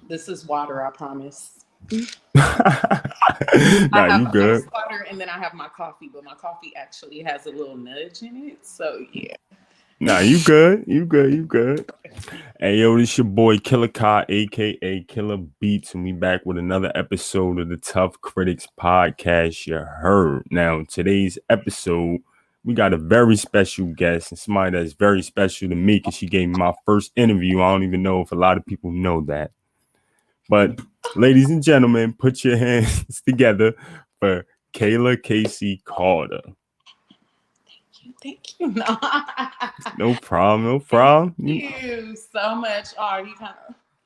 This is water, I promise. I Nah, you have good. ice water and then I have my coffee, but my coffee actually has a little nudge in it. So yeah. Nah, you good. You good. You good. Hey, yo, this your boy Killer Kai, aka Killer Beats, and we back with another episode of the Tough Critics podcast. You heard. Now, today's episode, we got a very special guest and somebody that's very special to me because she gave me my first interview. I don't even know if a lot of people know that. But, ladies and gentlemen, put your hands together for Kayla KC Carter. Thank you. No. No problem. No Thank problem. you so much. Oh,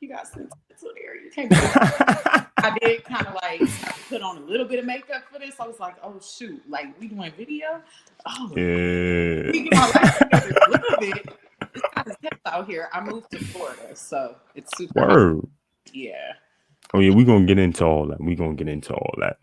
you got sentimental there. You can't believe I did kind of like put on a little bit of makeup for this. I was like, oh shoot, like we doing video. Oh, Yeah. we get my life together a little bit. It's hot as heck out here. I moved to Florida, so it's super hot. Word. Yeah. Oh yeah, we're gonna get into all that. We're gonna get into all that.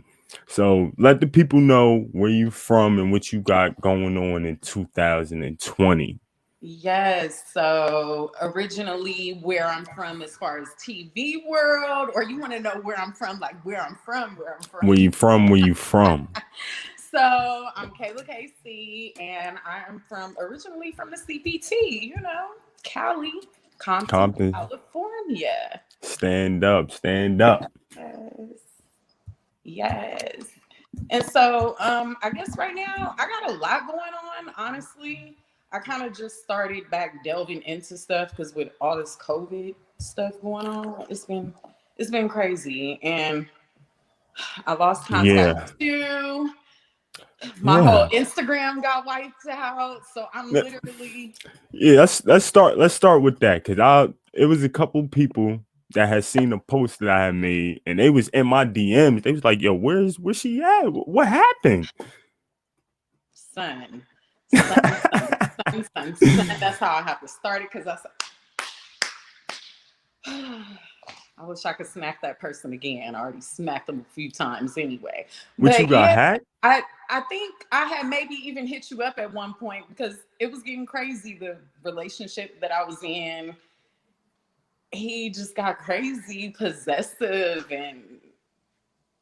So let the people know where you from and what you got going on in 2020. Yes. So originally, where I'm from, as far as TV world, or you want to know where I'm from, like where I'm from, where I'm from. Where you from? Where you from? So I'm Kayla KC, and I'm originally from the CPT, Cali, Compton, Compton. California. Stand up, stand up. Yes. Yes. And so I guess right now I got a lot going on, honestly. I kind of just started back delving into stuff because with all this COVID stuff going on, it's been crazy. And I lost contact Yeah. with you. My whole Yeah. Instagram got wiped out. So I'm literally Yeah, let's start with that because it was a couple people that had seen a post that I had made and they was in my DMs. They was like, yo, where's she at? What happened? son. That's how I have to start it because I wish I could smack that person again. I already smacked them a few times anyway. What But you got hacked? I think I had maybe even hit you up at one point because it was getting crazy. The relationship that I was in, he just got crazy, possessive, and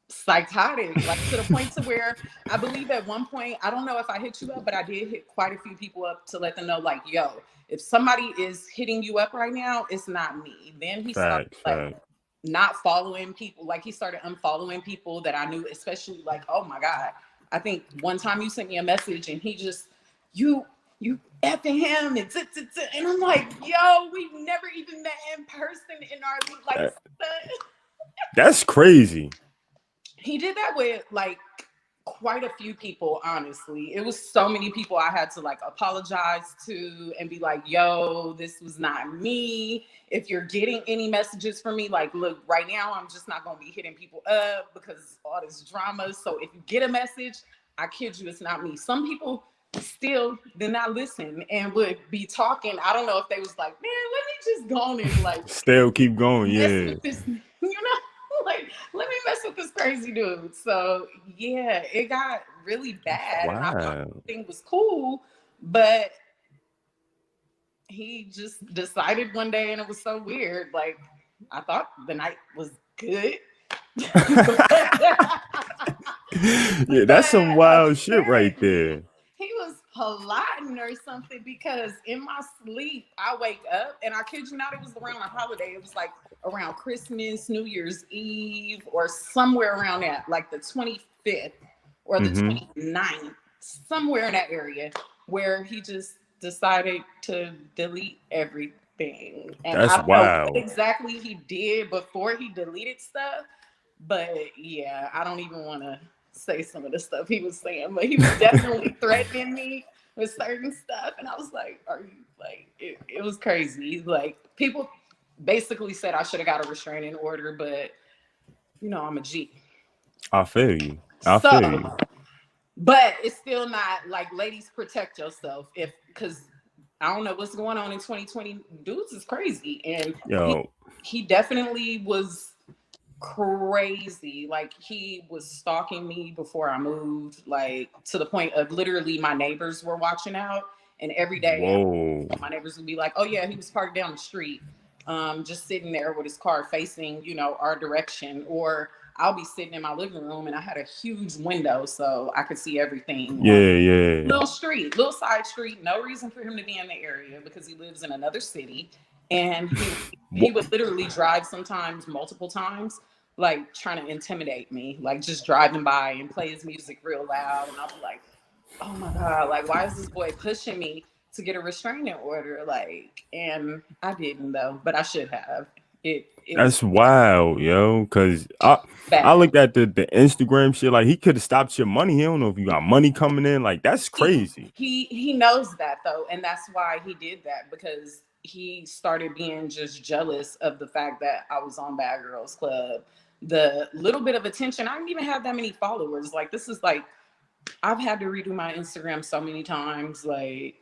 psychotic, like to the point to where I believe at one point, I don't know if I hit you up, but I did hit quite a few people up to let them know, like, yo, if somebody is hitting you up right now, it's not me. Then he started like not following people, like he started unfollowing people that I knew, especially like, oh my God. I think one time you sent me a message and he just, you effing him and I'm like, yo, we've never even met in person in our like That's crazy. he did that with like quite a few people, honestly. It was so many people I had to like apologize to and be like, yo, this was not me. If you're getting any messages from me, like, look, right now I'm just not gonna be hitting people up because all this drama. So if you get a message, I kid you, it's not me. Some people still did not listen and would be talking. I don't know if they was like, man, let me just go on and like Still keep going, mess yeah. with this, like, let me mess with this crazy dude. So yeah, it got really bad. And I thought Wow. everything was cool, but he just decided one day and it was so weird. Like, I thought the night was good. Yeah, that's some wild shit right there. He was plotting or something because in my sleep, I wake up and I kid you not, it was around a holiday. It was like around Christmas, New Year's Eve, or somewhere around that, like the 25th or the 29th, somewhere in that area where he just decided to delete everything. And That's I don't know wild. what exactly he did before he deleted stuff, but yeah, I don't even want to say some of the stuff he was saying, but he was definitely threatening me with certain stuff. And I was like, are you like, it was crazy. Like, people basically said I should have got a restraining order, but I'm a G. I feel you. I feel you. But it's still not like, ladies, protect yourself because I don't know what's going on in 2020. Dudes is crazy. And Yo, he definitely was crazy. Like, he was stalking me before I moved, like to the point of literally my neighbors were watching out, and every day whoa. my neighbors would be like, oh yeah, he was parked down the street. just sitting there with his car facing, our direction. Or I'll be sitting in my living room and I had a huge window so I could see everything on Yeah. little side street. No reason for him to be in the area because he lives in another city. And he would literally drive sometimes multiple times, like trying to intimidate me, like just driving by and play his music real loud. And I'll be like, oh my God, like, why is this boy pushing me to get a restraining order? Like, and I didn't though, but I should have. It was That's wild, yo. Cause I bad. looked at the Instagram shit. Like he could have stopped your money. He don't know if you got money coming in. Like that's crazy. He knows that though, and that's why he did that, because he started being just jealous of the fact that I was on Bad Girls Club. The little bit of attention, I didn't even have that many followers. Like, this is like, I've had to redo my Instagram so many times. Like,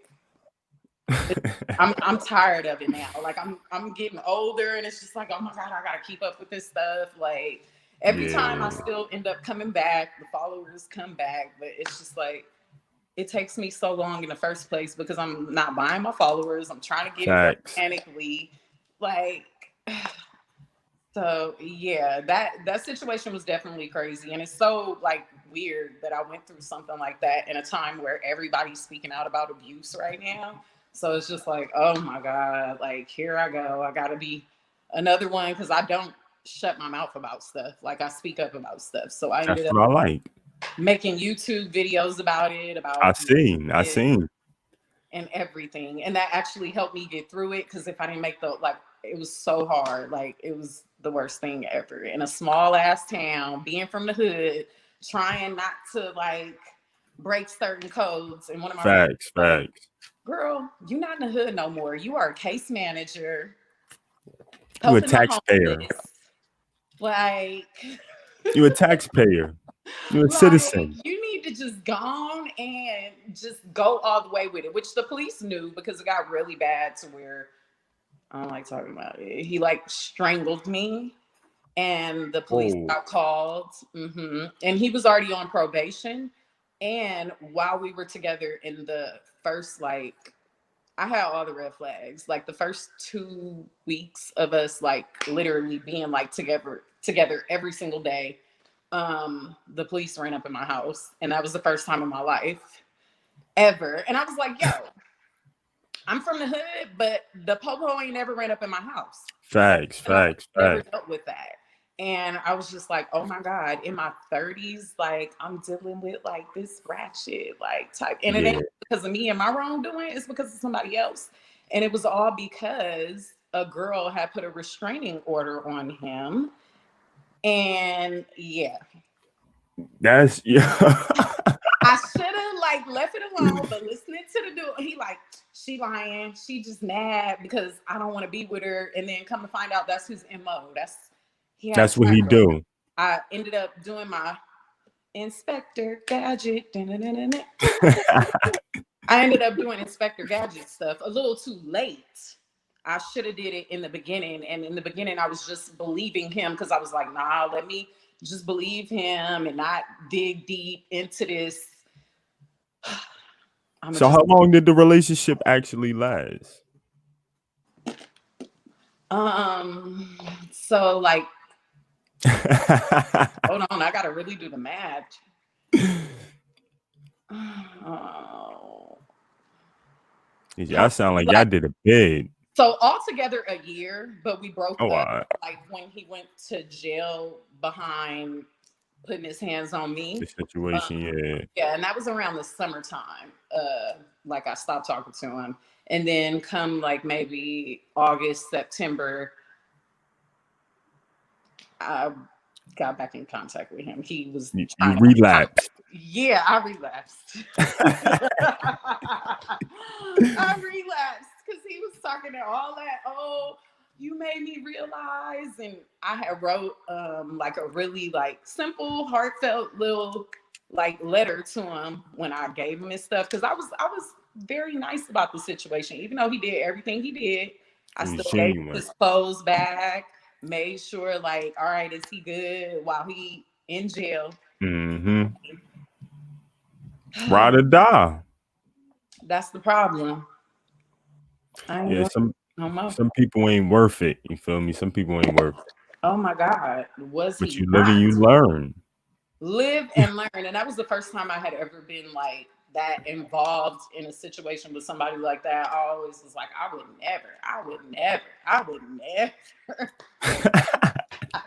I'm tired of it now. Like, I'm getting older, and it's just like, oh my God, I gotta keep up with this stuff. Like, every time I still end up coming back, the followers come back, but it's just like, it takes me so long in the first place because I'm not buying my followers. I'm trying to get it organically. Like, so yeah, that situation was definitely crazy. And it's so like weird that I went through something like that in a time where everybody's speaking out about abuse right now. So it's just like, oh my God, like here I go. I gotta be another one, because I don't shut my mouth about stuff. Like, I speak up about stuff. So I ended That's up what I like. making YouTube videos about it, I seen. and everything. And that actually helped me get through it, because if I didn't make it was so hard. Like, it was the worst thing ever. In a small ass town, being from the hood, trying not to like break certain codes. And one of my Facts. girl, you're not in the hood no more. You are a case manager. You a Helping the taxpayer. homeless. Like, You a taxpayer. You're a like, citizen. you need to just go on and just go all the way with it, which the police knew, because it got really bad to where I don't like talking about it. He like strangled me, and the police got called. And he was already on probation. And while we were together in the first, like, I had all the red flags. Like, the first 2 weeks of us, like, literally being like together every single day, the police ran up in my house, and that was the first time in my life ever. And I was like, yo, I'm from the hood, but the popo ain't never ran up in my house. Facts. Never dealt with that. And I was just like, oh my God, in my 30s, like, I'm dealing with like this ratchet like type. And it ain't because of me and my wrongdoing, it's because of somebody else. And it was all because a girl had put a restraining order on him. And yeah. That's I should have like left it alone, but listening to the dude, he like, she lying, she just mad because I don't want to be with her. And then come to find out that's his MO. That's what he do. I ended up doing my Inspector Gadget. I ended up doing Inspector Gadget stuff a little too late. I should have did it in the beginning. And in the beginning, I was just believing him because I was like, nah, let me just believe him and not dig deep into this. So how long did the relationship actually last? So like, hold on, I gotta really do the math. Y'all sound like y'all did a bid. So altogether a year, but we broke up right. like when he went to jail behind putting his hands on me. The situation, yeah, and that was around the summertime. Like, I stopped talking to him, and then come like maybe August, September, I got back in contact with him. He was you relapsed. Yeah, I relapsed. I relapsed because he was talking to all that. Oh, you made me realize. And I had wrote like a really like simple, heartfelt little like letter to him when I gave him his stuff, because I was very nice about the situation. Even though he did everything he did, I still gave his clothes back, made sure like, all right, is he good while he in jail? Ride or die. That's the problem. Some people ain't worth it. You feel me? Some people ain't worth it. Oh my God, was But he you live and not? you learn. Live and learn. And that was the first time I had ever been like that involved in a situation with somebody like that. I always was like, I would never.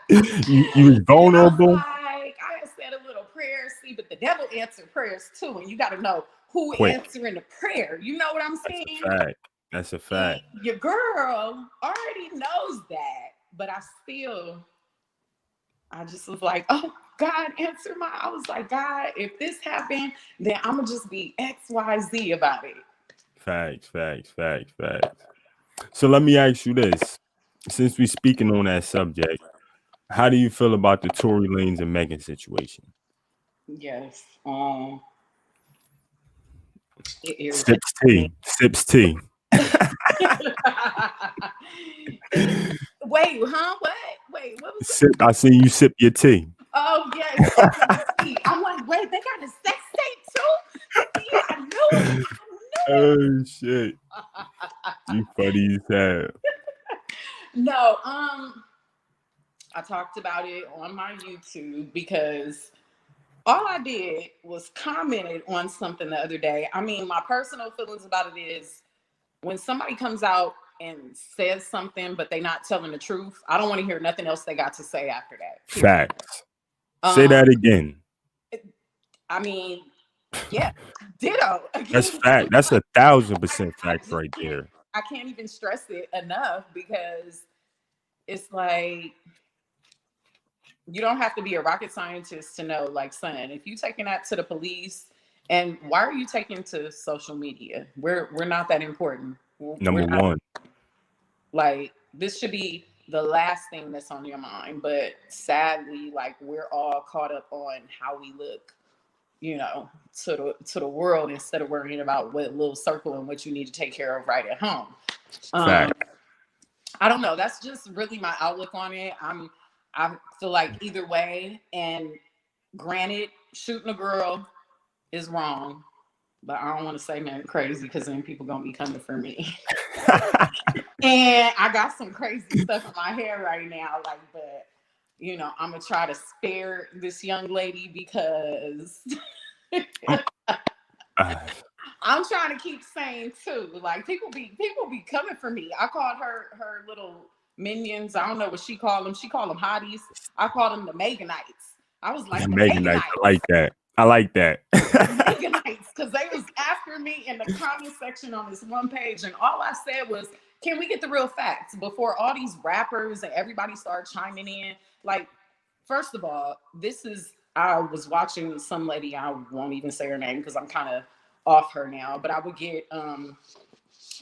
you was And then I was vulnerable. like, I had said a little prayer. See, but the devil answered prayers too. And you got to know who Quick. answering the prayer. You know what I'm saying? That's a fact. That's a fact. And your girl already knows that. But I just was like, oh, God, answer my. I was like, God, if this happened, then I'm going to just be XYZ about it. Facts. So let me ask you this. Since we speaking on that subject, how do you feel about the Tory Lanez and Megan situation? Yes. It Sips tea. Wait, huh? What? Wait, what was Sip. I see you sip your tea. Oh, yes. I'm like, wait, they got a sex tape too? Yeah, I knew it. Oh, shit. You funny as hell. No, I talked about it on my YouTube because all I did was commented on something the other day. I mean, my personal feelings about it is when somebody comes out and says something, but they're not telling the truth, I don't want to hear nothing else they got to say after that. Facts. Say that again. I mean, yeah, ditto. Again, that's fact. That's 1,000% fact right there. I can't even stress it enough because it's like you don't have to be a rocket scientist to know, like, son, if you taking that to the police, and why are you taking to social media? We're not that important. Number one. Like, this should be the last thing that's on your mind. But sadly, like, we're all caught up on how we look, you know, to the world instead of worrying about what little circle and what you need to take care of right at home. I don't know. That's just really my outlook on it. I feel like either way, and granted, shooting a girl is wrong, but I don't want to say nothing crazy because then people gonna be coming for me. And I got some crazy stuff in my hair right now, like, but you know, I'm gonna try to spare this young lady because I'm trying to keep sane too. Like, people be coming for me. I called her little minions. I don't know what she called them. She called them hotties. I called them the Meganites. I was like, the Meganites. I like that. Meganites, because they was after me in the comment section on this one page, and all I said was, can we get the real facts before all these rappers and everybody start chiming in? Like, first of all, I was watching some lady, I won't even say her name because I'm kind of off her now, but I would get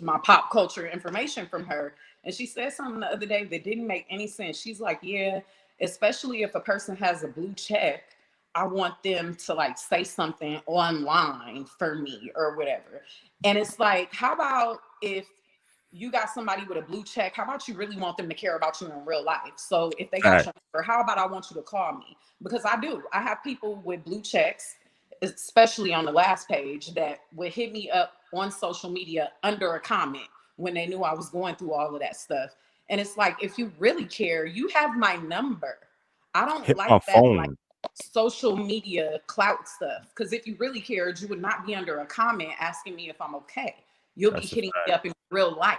my pop culture information from her, and she said something the other day that didn't make any sense. She's like, yeah, especially if a person has a blue check, I want them to like say something online for me or whatever. And it's like, how about if you got somebody with a blue check, how about you really want them to care about you in real life? So if they got your number, how about I want you to call me? Because I do. I have people with blue checks, especially on the last page, that would hit me up on social media under a comment when they knew I was going through all of that stuff. And it's like, if you really care, you have my number. I don't Hit like my that phone. like social media clout stuff. Because if you really cared, you would not be under a comment asking me if I'm okay. You'll be hitting me up in real life,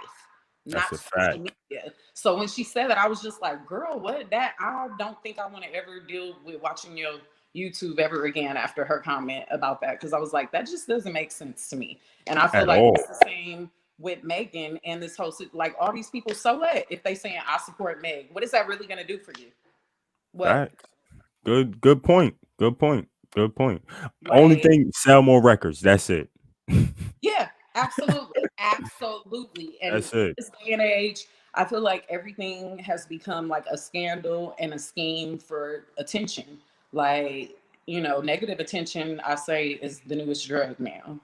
not social media. So when she said that, I was just like, girl, what? That I don't think I want to ever deal with watching your YouTube ever again after her comment about that. Because I was like, that just doesn't make sense to me. And I feel like it's the same with Megan and this whole, like, all these people. So what if they saying I support Meg? What is that really going to do for you? What? Good point. Like, only thing, sell more records. That's it. Yeah, absolutely. And that's it. This day and age, I feel like everything has become like a scandal and a scheme for attention. Like, you know, negative attention, I say, is the newest drug now.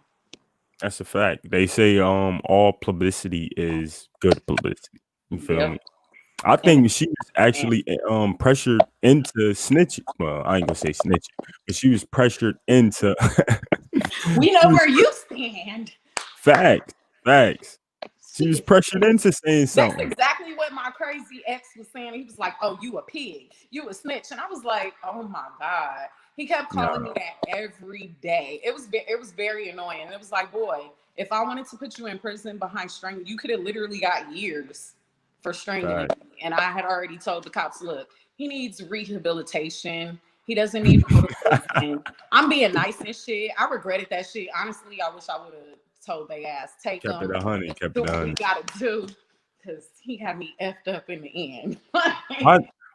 That's a fact. They say all publicity is good publicity. You feel me? I think she was actually pressured into snitching. Well, I ain't gonna say snitching, but she was pressured into we know where you stand. Facts. She was pressured into saying That's something. exactly what my crazy ex was saying. He was like, "Oh, you a pig, you a snitch," and I was like, "Oh my god." He kept calling me that every day. It was very annoying. It was like, boy, if I wanted to put you in prison behind strangling, you could have literally got years for strangling me. And I had already told the cops, look, he needs rehabilitation. He doesn't need to go to prison. I'm being nice and shit. I regretted that shit. Honestly, I wish I would have told they ass, take Kept it him, 100. Kept do it what we 100. gotta do, because he had me effed up in the end.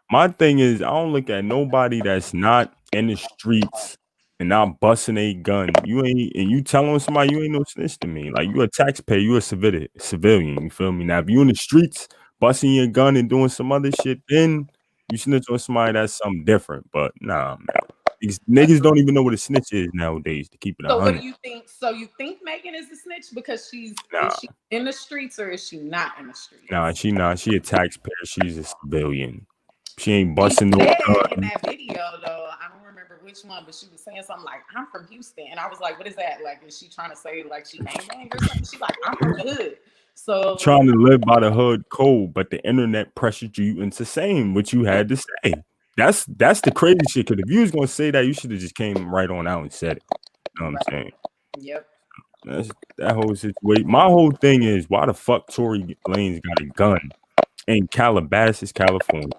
My thing is, I don't look at nobody that's not in the streets and not busting a gun. You ain't, and you telling somebody you ain't no snitch to me. Like, you a taxpayer, you a civilian. You feel me? Now, if you in the streets busting your gun and doing some other shit, then you snitch on somebody that's something different. But nah, man. These niggas don't even know what a snitch is nowadays, to keep it So what 100. do you think? So you think Megan is a snitch because Nah, is she in the streets or is she not in the nah, streets? she not. She a taxpayer. She's a civilian. She ain't She busting no said in gun. that video though, I don't remember which one, but she was saying something like, "I'm from Houston," and I was like, "What is that? Like, is she trying to say like she gang bang or something?" She's like, "I'm from the hood." So Trying to live by the hood code, but the internet pressured you into saying what you had to say. That's the crazy shit. Because if you was gonna say that, you should have just came right on out and said it. You know what I'm right, saying? yep. That's that whole situation. My whole thing is, why the fuck Tory Lanez got a gun in Calabasas, California?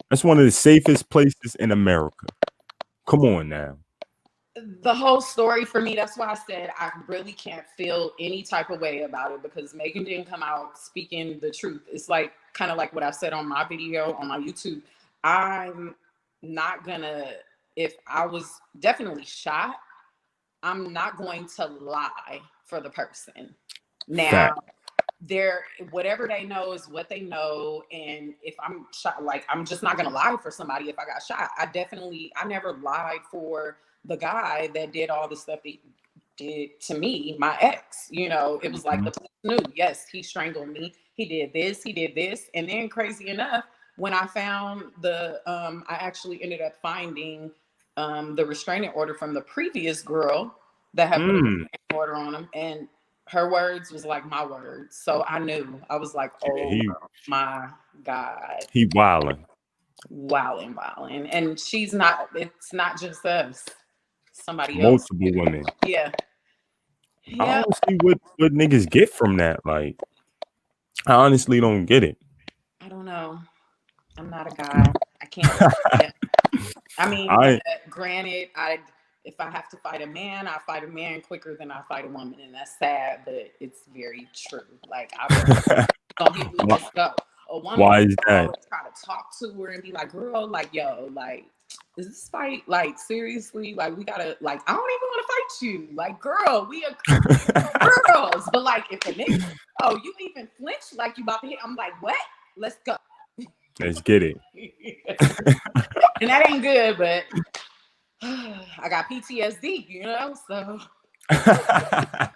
That's one of the safest places in America. Come on now. The whole story for me, that's why I said I really can't feel any type of way about it because Megan didn't come out speaking the truth. It's like kind of like what I said on my video on my YouTube. I'm not gonna, if I was definitely shot, I'm not going to lie for the person. Fact. Now, they're whatever they know is what they know, and if I'm shot, like I'm just not gonna lie for somebody if I got shot. I never lied for the guy that did all the stuff that he did to me, my ex. You know, it was like the police knew, yes, he strangled me, he did this, and then crazy enough, when I found I actually ended up finding the restraining order from the previous girl that had put a Mm. restraining order on him, and her words was like my words. So I knew. I was like, Yeah, oh my God. he wilding. Wilding. And it's not just us. Somebody else. Multiple women. Yeah. I Yeah. don't see what niggas get from that. Like, I honestly don't get it. I don't know. I'm not a guy. I can't. Yeah. I mean, granted, if I have to fight a man, I fight a man quicker than I fight a woman, and that's sad, but it's very true. Like don't hit me, let's go. A woman Why is that? always try to talk to her and be like, "Girl, like yo, like is this fight like seriously? Like we gotta like I don't even want to fight you. Like girl, we are girls, but like if a nigga, oh you even flinch like you about to hit, I'm like what? Let's go." Let's get it. And that ain't good, but I got PTSD, you know, so I'm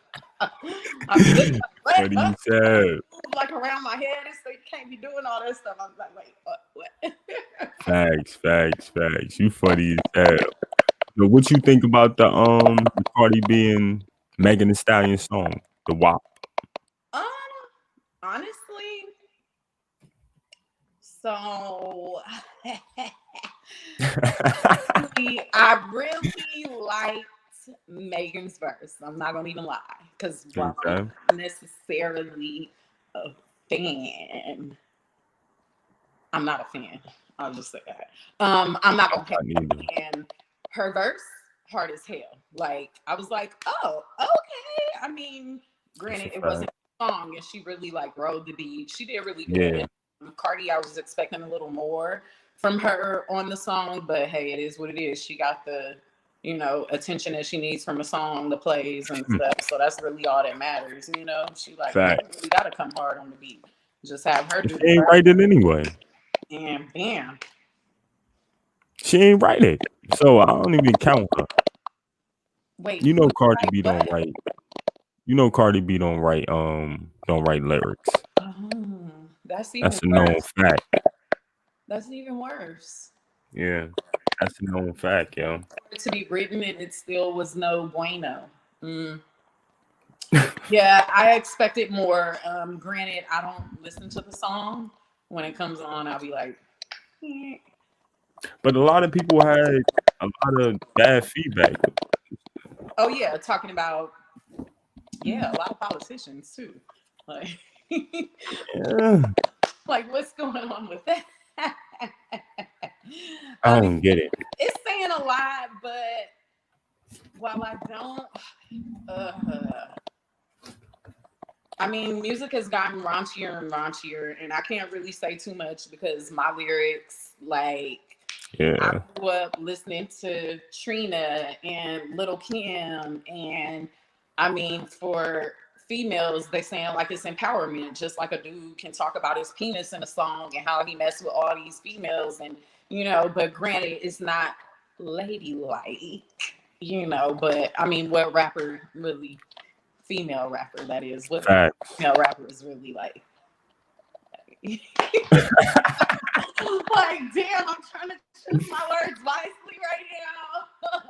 just What he said. like around my head and so you can't be doing all that stuff. I'm like, wait, what? Facts. You funny as hell. So what you think about the Cardi B and Megan Thee Stallion song, the WAP? Honestly, so I really liked Megan's verse. I'm not gonna even lie, because while I'm not necessarily a fan, I'm not a fan. I'll just say that. I'm not gonna fan. Her verse hard as hell. Like I was like, oh, okay. I mean, granted, it wasn't a song, and she really like rode the beat. She did really good. Yeah. Cardi, I was expecting a little more from her on the song, but hey, it is what it is. She got the attention that she needs from a song, the plays and stuff. So that's really all that matters. She like we gotta come hard on the beat. Just have her do She ain't write it anyway. And bam. She ain't write it. So I don't even count her. Wait, Cardi B don't write. Cardi B don't write lyrics. Oh, that's a known fact. That's even worse. Yeah. That's a known fact, yo. To be written and it still was no bueno. Yeah, I expected more. Granted, I don't listen to the song. When it comes on, I'll be like, eh. But a lot of people had a lot of bad feedback. Oh yeah, talking about a lot of politicians too. Like, Yeah, like what's going on with that? I I mean, don't get it. it's saying a lot, but while I don't, uh, I mean, music has gotten raunchier and raunchier, and I can't really say too much because my lyrics, like, I Yeah, grew up listening to Trina and Little Kim, and I mean, for females, they saying like it's empowerment, just like a dude can talk about his penis in a song and how he messed with all these females, and but granted, it's not ladylike, but I mean, what rapper really, female rapper that is, what facts. female rapper is really like? Like, damn, I'm trying to choose my words wisely right now.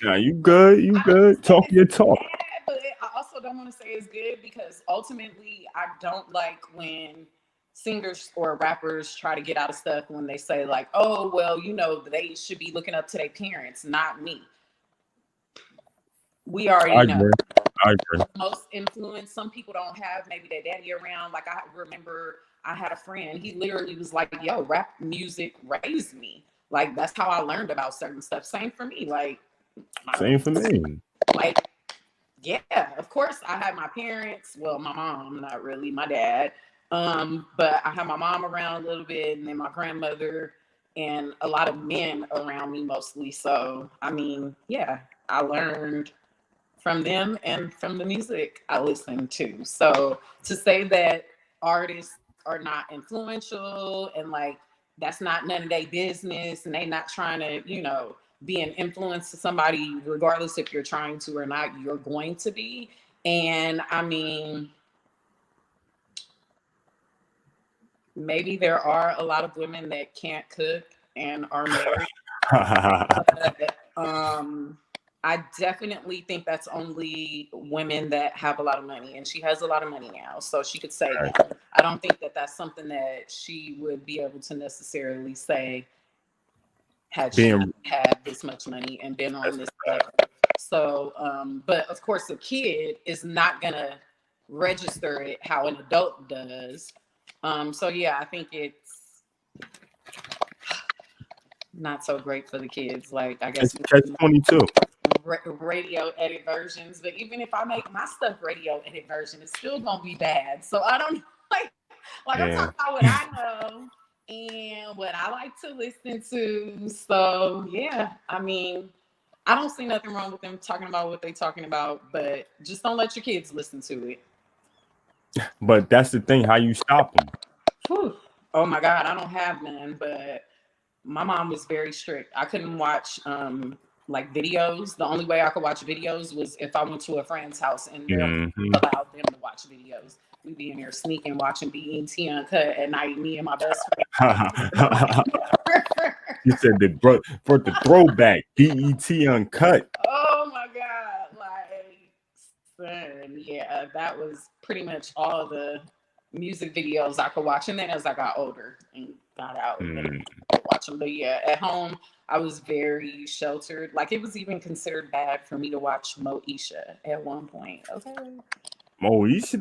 Nah, you good? You I don't want good? to say Talk it's your talk. bad, but I also don't want to say it's good because ultimately I don't like when singers or rappers try to get out of stuff when they say like, oh, well, they should be looking up to their parents, not me. We already I know. agree. I agree. Most influence, some people don't have maybe their daddy around. Like I remember I had a friend, he literally was like, yo, rap music raised me. Like that's how I learned about certain stuff. Same for me. Same for me. Like, yeah, of course I had my parents, well, my mom, not really, my dad. But I had my mom around a little bit and then my grandmother and a lot of men around me mostly. So I mean, yeah, I learned from them and from the music I listen to. So to say that artists are not influential and like that's not none of their business and they not trying to, be an influence to somebody, regardless if you're trying to or not, you're going to be. And I mean, maybe there are a lot of women that can't cook and are married. But, I definitely think that's only women that have a lot of money, and she has a lot of money now, so she could say that. I don't think that that's something that she would be able to necessarily say had she Being had this much money and been on this level. So, but of course, a kid is not gonna register it how an adult does. So yeah, I think it's not so great for the kids. Like, I guess it's catch 22. radio edit versions, but even if I make my stuff radio edit version, it's still gonna be bad. So I don't like I'm Yeah. talking about what I know and what I like to listen to. So yeah, I mean, I don't see nothing wrong with them talking about what they're talking about, but just don't let your kids listen to it. But that's the thing. How you stop them? Whew. Oh my God, I don't have none, but my mom was very strict. I couldn't watch like videos. The only way I could watch videos was if I went to a friend's house and they Mm-hmm. allowed them to watch videos. We'd be in there sneaking, watching BET Uncut at night, me and my best friend. You said for the throwback BET uncut. Oh my God. Like, son, yeah, that was pretty much all the music videos I could watch. And then as I got older and got out, Mm. I watch them. But yeah, at home, I was very sheltered. Like, it was even considered bad for me to watch Moesha at one point. Okay. Moesha,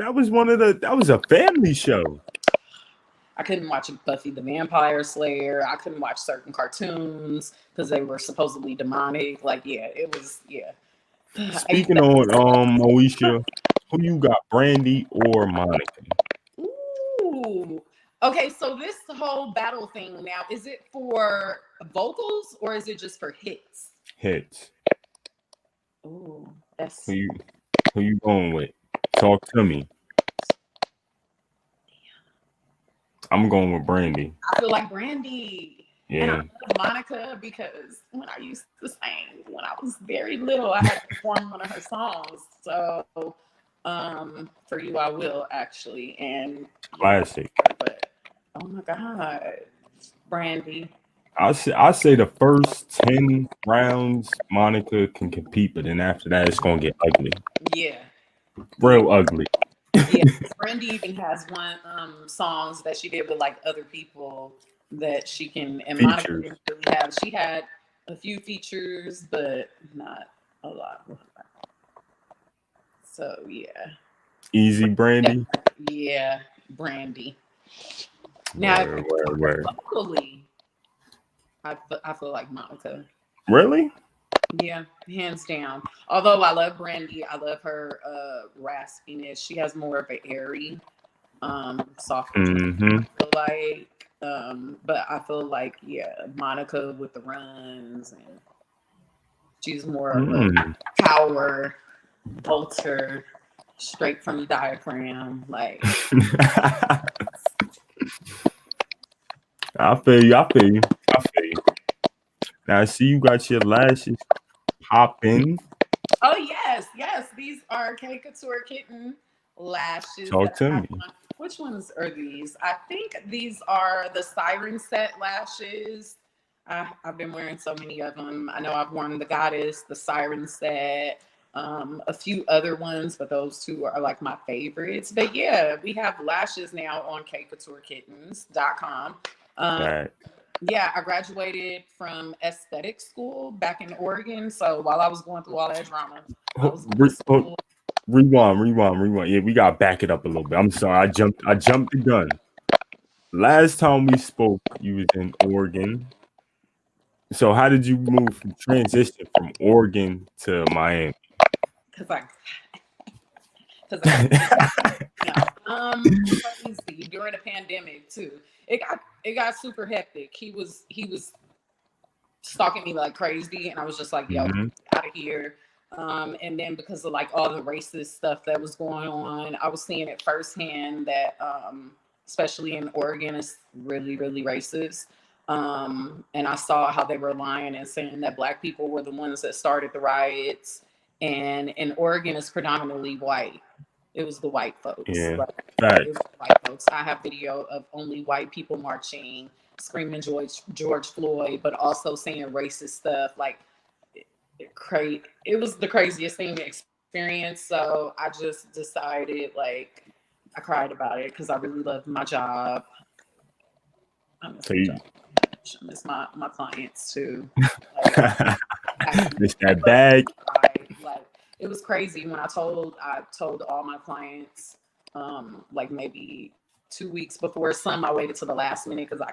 that was a family show. I couldn't watch Buffy the Vampire Slayer. I couldn't watch certain cartoons because they were supposedly demonic. Like, yeah, it was, yeah. Speaking on Moesha, who you got, Brandy or Monica? Ooh. Okay, so this whole battle thing now, is it for vocals or is it just for hits? Hits. Ooh, that's Who you going with? Talk to me. I'm going with Brandy. I feel like Brandy. And I Yeah. love Monica because when I used to sing, when I was very little, I had to perform one of her songs. So for you I will actually. And Classic. but oh my God, Brandy. I say the first 10 rounds Monica can compete, but then after that it's gonna get ugly. Yeah. Real ugly. Yeah, Brandy even has one songs that she did with like other people that she can, and Monica Features. didn't really have. She had a few features, but not a lot. So yeah, Easy Brandy. yeah, Brandy. Now Where? locally, I feel like Monica. Really? Yeah, hands down. Although I love Brandy, I love her raspiness. She has more of an airy, softer tone. Mm-hmm. I feel like, but I feel like yeah, Monica with the runs, and she's more of a power bolter, straight from the diaphragm. Like I feel you. I feel you. I feel you. Now I see you got your lashes popping. oh yes, these are K Couture Kitten lashes Talk that to I have me. on. Which ones are these? I think these are the Siren Set lashes. I've been wearing so many of them. I know I've worn the Goddess, the Siren Set, a few other ones, but those two are like my favorites. But yeah, we have lashes now on KCoutureKittens.com. Right. Yeah, I graduated from aesthetic school back in Oregon. So while I was going through all that drama, I was going to school. Rewind. Yeah, we gotta back it up a little bit. I'm sorry. I jumped the gun. Last time we spoke, you was in Oregon. So how did you transition from Oregon to Miami? Because I crazy during the pandemic too. It got super hectic. He was stalking me like crazy, and I was just like, yo, Mm-hmm. out of here. And then because of like all the racist stuff that was going on, I was seeing it firsthand that especially in Oregon, it's really, really racist. And I saw how they were lying and saying that black people were the ones that started the riots. And in Oregon, it's predominantly white. It was the white folks. Yeah. Like, it was Facts. the white folks. I have video of only white people marching, screaming George Floyd, but also saying racist stuff. Like it was the craziest thing to experience. So I just decided, like, I cried about it because I really loved my job. I miss So my you job. I miss my clients too. Like, missed that bag. like it was crazy when I told all my clients, like maybe 2 weeks before some, I waited till the last minute because I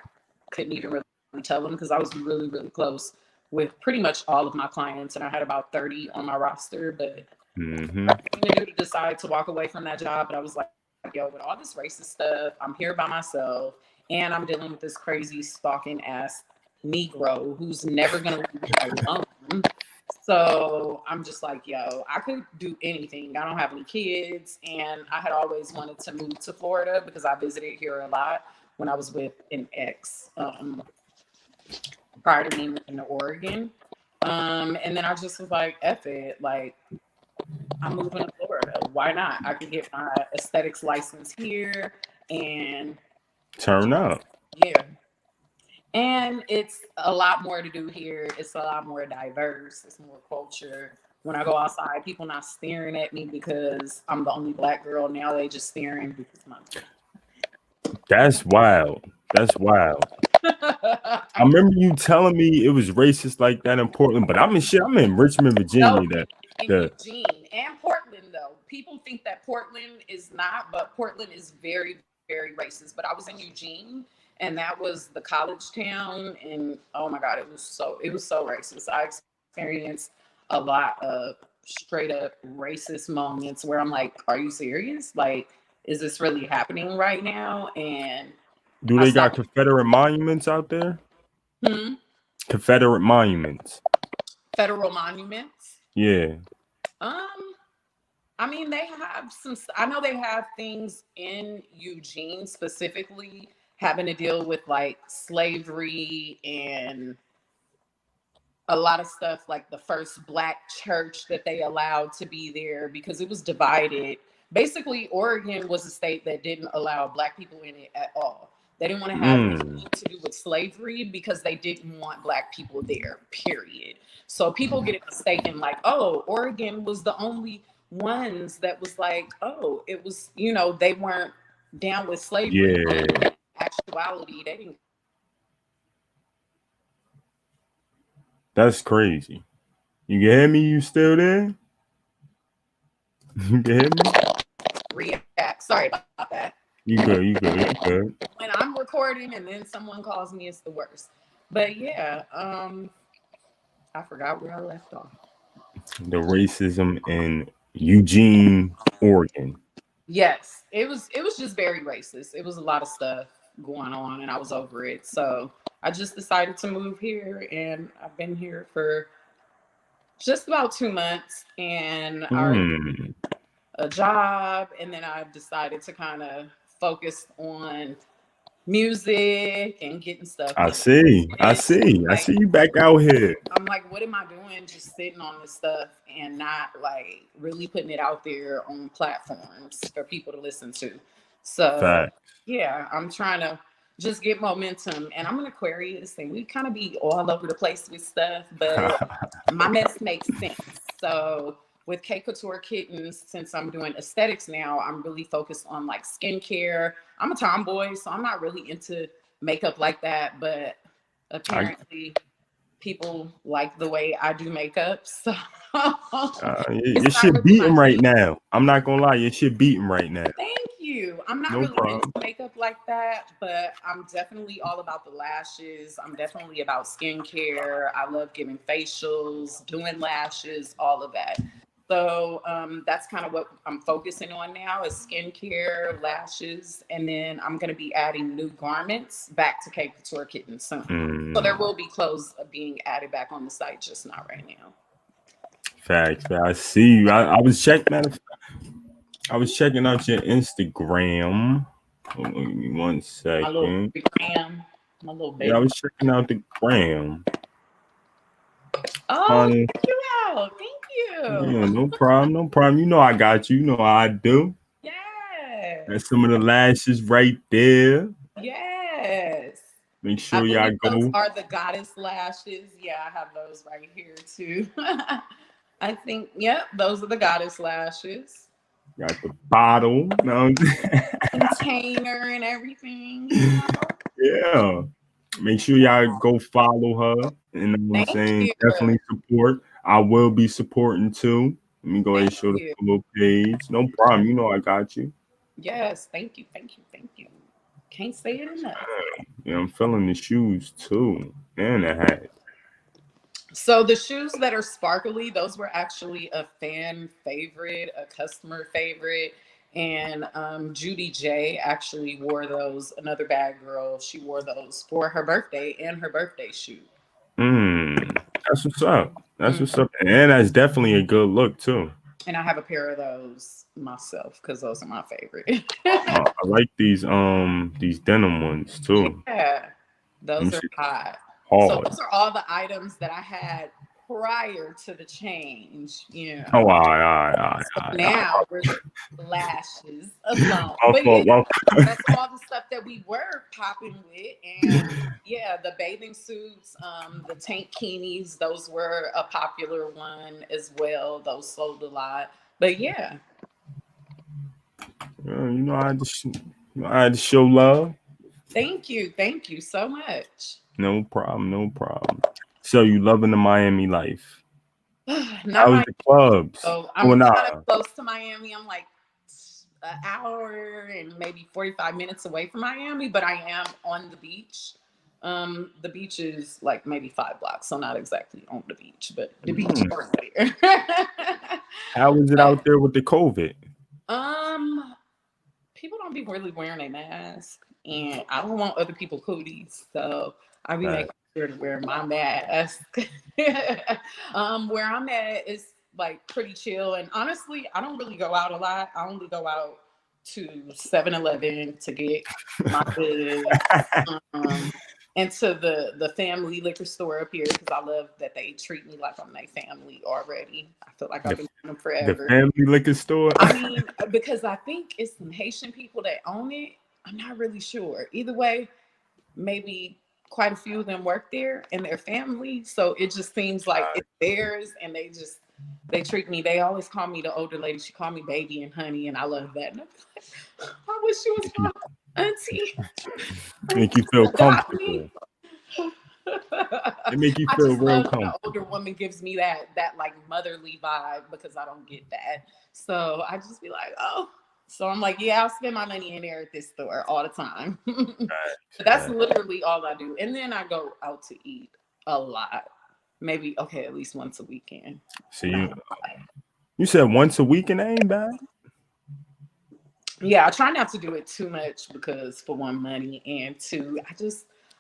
couldn't even really tell them because I was really, really close with pretty much all of my clients, and I had about 30 on my roster. But Mm-hmm. I didn't to decide to walk away from that job. But I was like, yo, with all this racist stuff, I'm here by myself, and I'm dealing with this crazy stalking ass Negro who's never gonna leave me alone. So I'm just like, yo, I could do anything. I don't have any kids, and I had always wanted to move to Florida because I visited here a lot when I was with an ex. Prior to me moving to Oregon. And then I just was like, F it. Like, I'm moving to Florida. Why not? I could get my aesthetics license here. And Turn up. yeah. And it's a lot more to do here. It's a lot more diverse. It's more culture. When I go outside, people not staring at me because I'm the only black girl. Now they just staring because That's wild. That's wild. I remember you telling me it was racist like that in Portland, but I'm in Richmond, Virginia. No, in The Eugene and Portland, though. People think that Portland is not, but Portland is very, very racist. But I was in Eugene, and that was the college town, and oh my God, it was so racist. I experienced a lot of straight up racist moments where I'm like, are you serious? Like, is this really happening right now? And do I they got stopped. Confederate monuments out there? Confederate monuments. Federal monuments. Yeah. I mean, they have some. I know they have things in Eugene specifically having to deal with like slavery and a lot of stuff, like the first black church that they allowed to be there because it was divided. Basically, Oregon was a state that didn't allow black people in it at all. They didn't want to have anything to do with slavery because they didn't want black people there, period. So people get it mistaken like, oh, Oregon was the only ones that was like, oh, it was, they weren't down with slavery. Yeah, In actuality, they didn't. that's crazy. You can hear me? You still there? You can hear me? React. Sorry about that. You good? You good? You good? When I'm recording and then someone calls me, it's the worst. But yeah, I forgot where I left off. The racism in Eugene, Oregon. Yes, it was just very racist. It was a lot of stuff going on and I was over it. So I just decided to move here and I've been here for just about 2 months and I already Hmm. a job and then I decided to kind of focus on music and getting stuff I done. see. I see. I Like see you back out here. I'm like, what am I doing just sitting on this stuff and not like really putting it out there on platforms for people to listen to? So Fact. yeah, I'm trying to just get momentum. And I'm an Aquarius and we kind of be all over the place with stuff, but my mess makes sense. So with K Couture Kittens, since I'm doing aesthetics now, I'm really focused on like skincare. I'm a tomboy, so I'm not really into makeup like that, but I, apparently people like the way I do makeup. So your it's not shit really my beating right thing. now. I'm not gonna lie, your shit beating right now. Thank you. I'm not No really into problem. makeup like that, but I'm definitely all about the lashes. I'm definitely about skincare. I love giving facials, doing lashes, all of that. So that's kind of what I'm focusing on now is skincare, lashes, and then I'm going to be adding new garments back to K Couture Kitten soon. So there Mm, will be clothes being added back on the site, just not right now. facts. I see you. I was checking. I was checking out your Instagram. Hold on, give me one My little second. gram, my little Yeah, I baby. was checking out the gram. Oh, Honey, thank you, Al. Thank yeah, you. no problem, no problem. You know I got you. You know how I do. That's Yes. some of the lashes right there. Yes. Make I sure y'all believe those go. are the goddess lashes. Yeah, I have those right here too. I think, yep, those are the goddess lashes. Got the bottle. No, Container and everything. yeah. Make sure y'all go follow her. You know what I'm Thank saying? you. Definitely support. I will be supporting too. Let me go ahead and Thank show the you. full page. No problem. You know I got you. Yes, thank you. Thank you. Thank you. Can't say it enough. Yeah, I'm feeling the shoes too. And the hat. So the shoes that are sparkly, those were actually a fan favorite, a customer favorite. And Judy J actually wore those. Another bad girl, she wore those for her birthday and her birthday shoot. That's what's up. That's Mm. what's up. And that's definitely a good look too. And I have a pair of those myself because those are my favorite. I like these denim ones too. Yeah, Them those are shit hot. So hard. those are all the items that I had prior to the change. Oh, all right. Now we're lashes alone. My But yeah, fault, my that's all the stuff that we were popping with. And yeah, the bathing suits, the tank bikinis, those were a popular one as well. Those sold a lot. But yeah, You know, I had to show love. thank you. Thank you so much. No problem, no problem. So you loving the Miami life? Not How's my the clubs? So Oh I'm kind of nah. close to Miami. I'm like an hour and maybe 45 minutes away from Miami, but I am on the beach. The beach is like maybe 5 blocks, so not exactly on the beach, but the beach is Mm. there. How is it But out there with the COVID? um, people don't be really wearing a mask, and I don't want other people cooties, so I be Right. making sure to wear my mask. Where I'm at is like pretty chill, and honestly, I don't really go out a lot. I only go out to 7-Eleven to get my goods. Um, and to the family liquor store up here because I love that they treat me like I'm their family already. I feel like I've the, been with them the forever. family liquor store. I mean, because I think it's some Haitian people that own it. I'm not really sure. Either way, maybe quite a few of them work there and their family. So it just seems like it's theirs and they just They always call me the older lady. She called me baby and honey, and I love that. And I wish she was my auntie. Make you feel Adopt me. comfortable. It make you I feel just real love when an comfortable. older woman gives me that like motherly vibe because I don't get that. So I just be like, oh. So I'm like, yeah, I'll spend my money in there at this store all the time. But that's literally all I do. And then I go out to eat a lot. Maybe at least once a weekend. So you said once a week and that ain't bad. Yeah, I try not to do it too much because for one, money, and two,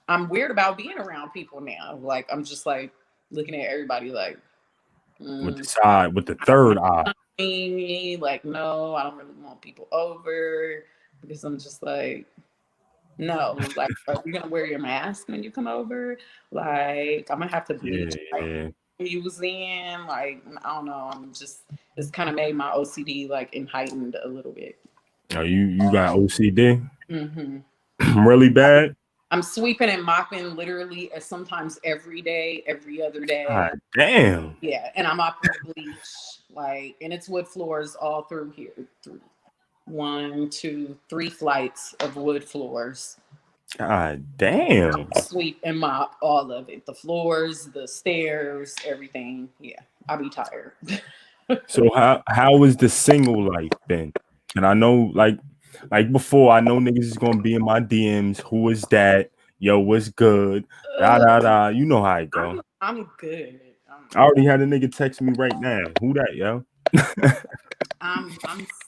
I'm weird about being around people now. Like I'm just like looking at everybody like With the side, with the third eye. like, no, I don't really want people over because I'm just like, no, like, are you gonna wear your mask when you come over? Like, I'm gonna have to bleach using, like, I don't know. It's kind of made my OCD like heightened a little bit. Oh, you got OCD? Mm-hmm. Really bad? I'm sweeping and mopping literally sometimes every day, every other day. God damn. Yeah, and I'm mopping with bleach, like, and it's wood floors all through here. 1, 2, 3 flights of wood floors. God damn. Sweep and mop all of it. The floors, the stairs, everything. Yeah, I'll be tired. So how was the single life been? And I know like before, I know niggas is gonna be in my DMs. Who is that? Yo, what's good? Da da da. You know how it go. I'm good. I already had a nigga text me right now. Who that, yo? I'm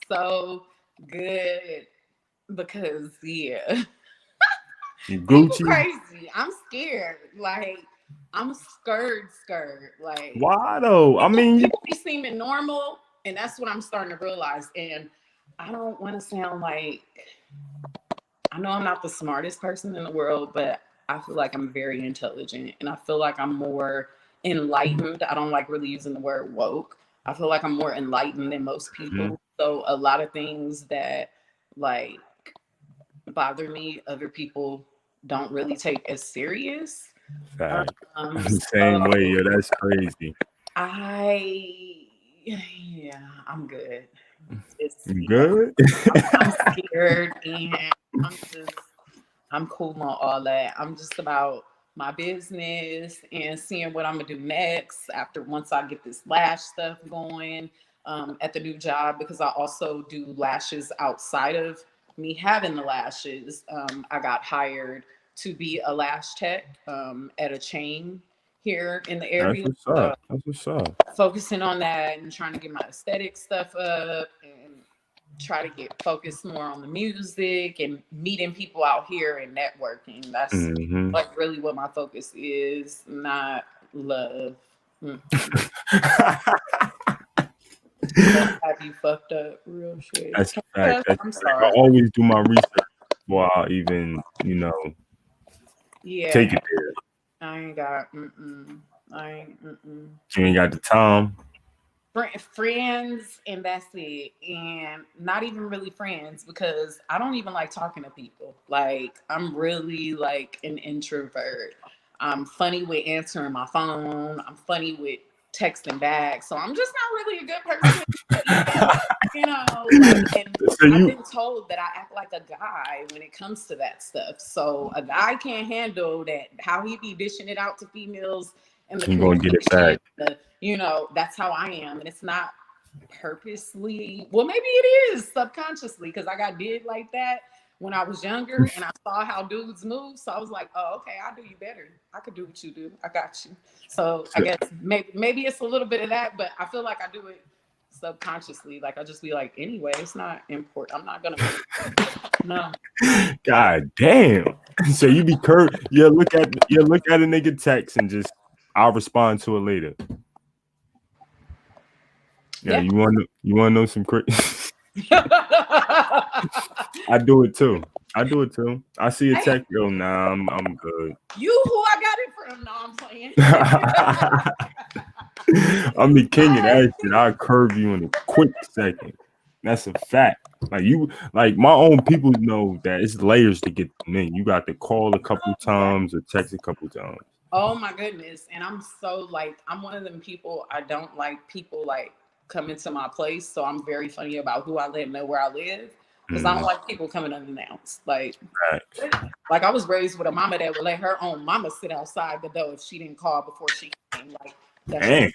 so good because yeah. You Gucci? Crazy. I'm scared. Like I'm scared. Like why though? I mean, people be seeming normal, and that's what I'm starting to realize. And I don't want to sound like I know I'm not the smartest person in the world, but I feel like I'm very intelligent, and I feel like I'm more enlightened. I don't like really using the word woke. I feel like I'm more enlightened than most people. So a lot of things that like bother me, other people don't really take as serious. Same way, yo. That's crazy. I'm good. You good? I'm scared and I'm cool on all that. I'm just about my business and seeing what I'm gonna do next once I get this lash stuff going at the new job, because I also do lashes outside of me having the lashes. I got hired to be a lash tech at a chain here in the area. That's what's up. Focusing on that and trying to get my aesthetic stuff up and try to get focused more on the music and meeting people out here and networking. That's like really what my focus is, not love. Have you fucked up? Real shit. That's a fact. I'm sorry. I always do my research before I even, take it there. I ain't got. You ain't got the time. Friends, and that's it. And not even really friends, because I don't even like talking to people. Like I'm really like an introvert. I'm funny with answering my phone. I'm funny with texting back. So I'm just not really a good person. I've been told that I act like a guy when it comes to that stuff. So a guy can't handle that, how he be dishing it out to females. And you're gonna get it back. That's how I am. And it's not purposely. Well, maybe it is subconsciously, because I got did like that when I was younger and I saw how dudes move. So I was like, oh, okay, I'll do you better. I could do what you do. I got you. So I guess maybe it's a little bit of that, but I feel like I do it subconsciously. Like I just be like, anyway, it's not important. I'm not gonna no. God damn. So you be you look at a nigga text and just I'll respond to it later. Yeah. You wanna know some crazy? I do it too. I see a text, yo, nah, I'm good. You who I got it from? No, I'm playing. I'm the king of that shit. I'll curve you in a quick second. That's a fact. Like my own people know that it's layers to get them in. You got to call a couple times or text a couple times. Oh my goodness. And I'm so like, I'm one of them people, I don't like people like coming to my place. So I'm very funny about who I let know where I live. Because I don't like people coming unannounced. Facts. Like I was raised with a mama that would let her own mama sit outside the door if she didn't call before she came. Like that's Damn.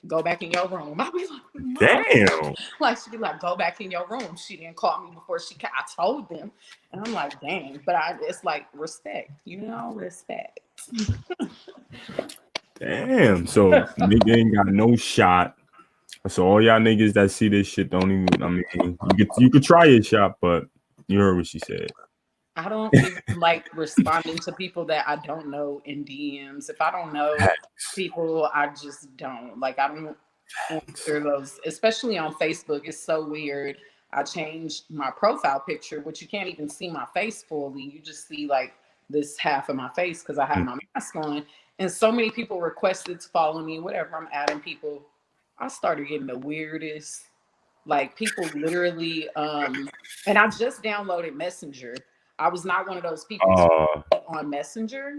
go back in your room. I'd be like, Mom. Damn. Like she'd be like, go back in your room. She didn't call me before she came. I told them. And I'm like, dang. But it's like respect, respect. Damn. So nigga ain't got no shot. So all y'all niggas that see this shit don't even. I mean, you could try your shot, but you heard what she said. I don't even like responding to people that I don't know in DMs. If I don't know people, I just don't. Like I don't answer those, especially on Facebook. It's so weird. I changed my profile picture, which you can't even see my face fully. You just see like this half of my face because I have my mask on. And so many people requested to follow me, whatever. I'm adding people. I started getting the weirdest, like people literally, and I just downloaded Messenger. I was not one of those people on Messenger.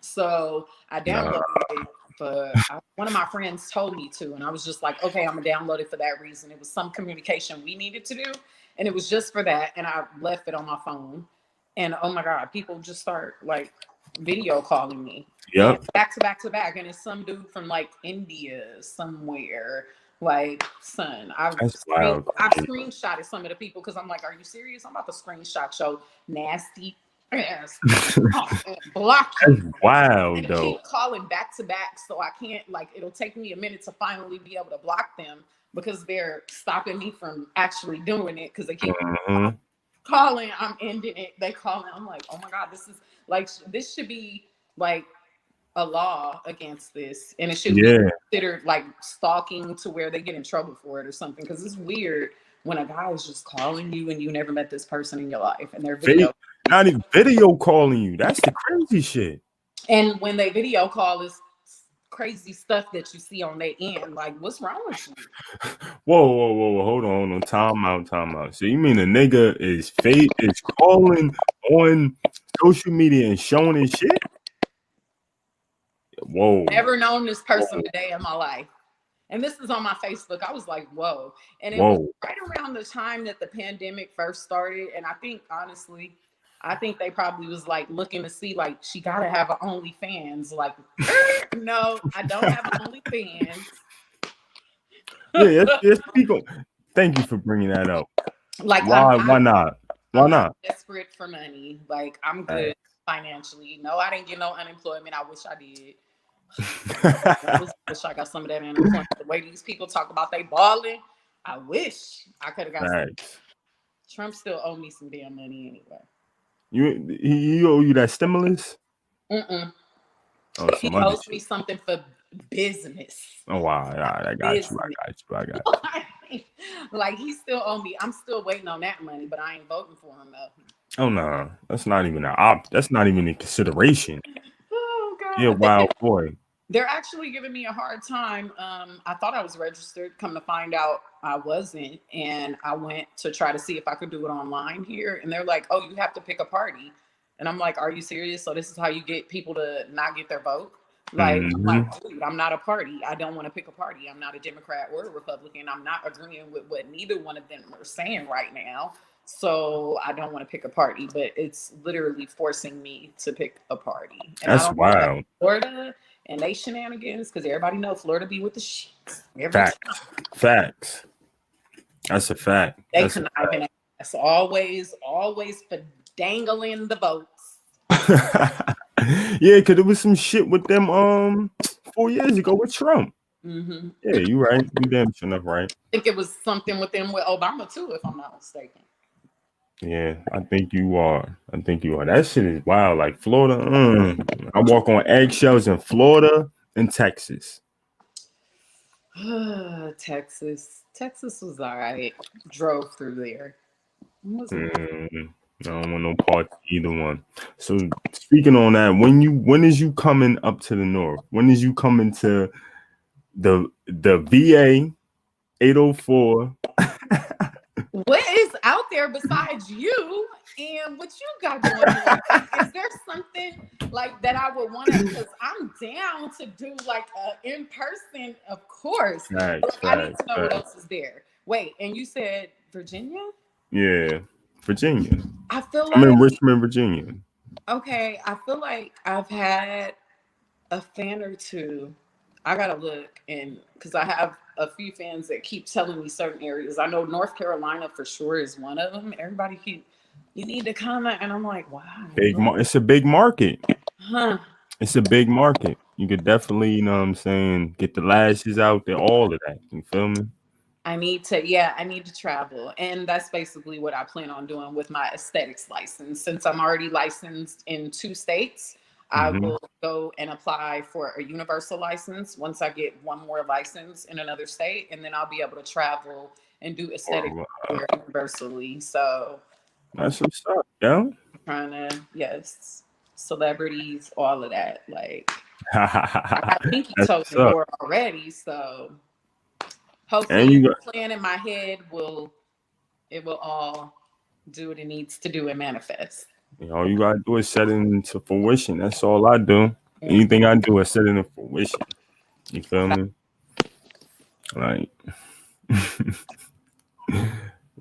So I downloaded it for one of my friends told me to, and I was just like, okay, I'm gonna download it for that reason. It was some communication we needed to do, and it was just for that. And I left it on my phone, and oh my god, people just start like video calling me, back to back to back, and it's some dude from like India somewhere. Like, son, I've screenshotted some of the people because I'm like, are you serious? I'm about to screenshot your nasty ass. Block you. That's wild, and though. keep calling back to back, so I can't, like, it'll take me a minute to finally be able to block them because they're stopping me from actually doing it because they keep calling. I'm ending it. They calling. I'm like, oh my god, this is like, this should be like a law against this, and it should be considered like stalking to where they get in trouble for it or something, because it's weird when a guy is just calling you and you never met this person in your life and they're not even video calling you. That's the crazy shit. And when they video call, is crazy stuff that you see on their end. Like, what's wrong with you? Whoa. Hold on. Time out. So you mean a nigga is calling on social media and showing his shit? Whoa. Never known this person a day in my life. And this is on my Facebook. I was like, whoa. And it was right around the time that the pandemic first started. And I think, honestly, they probably was like looking to see, like, she got to have an OnlyFans. Like, no, I don't have an OnlyFans. Yes, people. Thank you for bringing that up. Like, why not? Why I'm not? Desperate for money. Like, I'm good financially. No, I didn't get no unemployment. I wish I did. I wish I got some of that unemployment. The way these people talk about they balling, I wish I could have got some. Trump still owe me some damn money anyway. You owe you that stimulus? Oh, he owes me something for business. Oh wow, I got you. Like, he still owe me. I'm still waiting on that money, but I ain't voting for him though. Oh no, that's not even that's not even in consideration. Oh god. Yeah, wild boy. They're actually giving me a hard time. I thought I was registered. Come to find out, I wasn't. And I went to try to see if I could do it online here. And they're like, oh, you have to pick a party. And I'm like, are you serious? So this is how you get people to not get their vote? Like, I'm like, dude, I'm not a party. I don't want to pick a party. I'm not a Democrat or a Republican. I'm not agreeing with what neither one of them are saying right now. So I don't want to pick a party, but it's literally forcing me to pick a party. And that's wild. Florida and they shenanigans, because everybody knows Florida be with the shits. Facts. That's a fact. They conniving. That's always for dangling the votes. Yeah, because there was some shit with them 4 years ago with Trump. Yeah, you right. You damn sure enough right. I think it was something with them with Obama too, if I'm not mistaken. Yeah, I think you are. That shit is wild. Like Florida, I walk on eggshells in Florida and Texas. Texas was all right. Drove through there. I don't want no part of either one. So speaking on that, when is you coming up to the north? When is you coming to the VA 804? What is out there besides you and what you got going on? Is there something like that I would want to? Because I'm down to do like a in person, of course. But like, I need to know what else is there. Wait, and you said Virginia? Yeah, Virginia. I feel I'm in like Richmond, Virginia. okay. I feel like I've had a fan or two. I gotta look, and because I have a few fans that keep telling me certain areas. I know North Carolina for sure is one of them. Everybody keep, you need to come, and I'm like, why? It's a big market. Huh? It's a big market. You could definitely, you know what I'm saying, get the lashes out there, all of that. You feel me? I need to, yeah, I need to travel. And that's basically what I plan on doing with my aesthetics license. Since I'm already licensed in 2 states, I Mm-hmm. will go and apply for a universal license once I get one more license in another state. And then I'll be able to travel and do aesthetic universally. So That's what's up, yeah. trying to, yes, celebrities, all of that. Like, I got pinky That's toe what's in the up. door already. So And hopefully you the got, plan in my head it will all do what it needs to do and manifest. all you gotta do is set it into fruition. That's all I do. Anything I do is set it into fruition. You feel me? Like,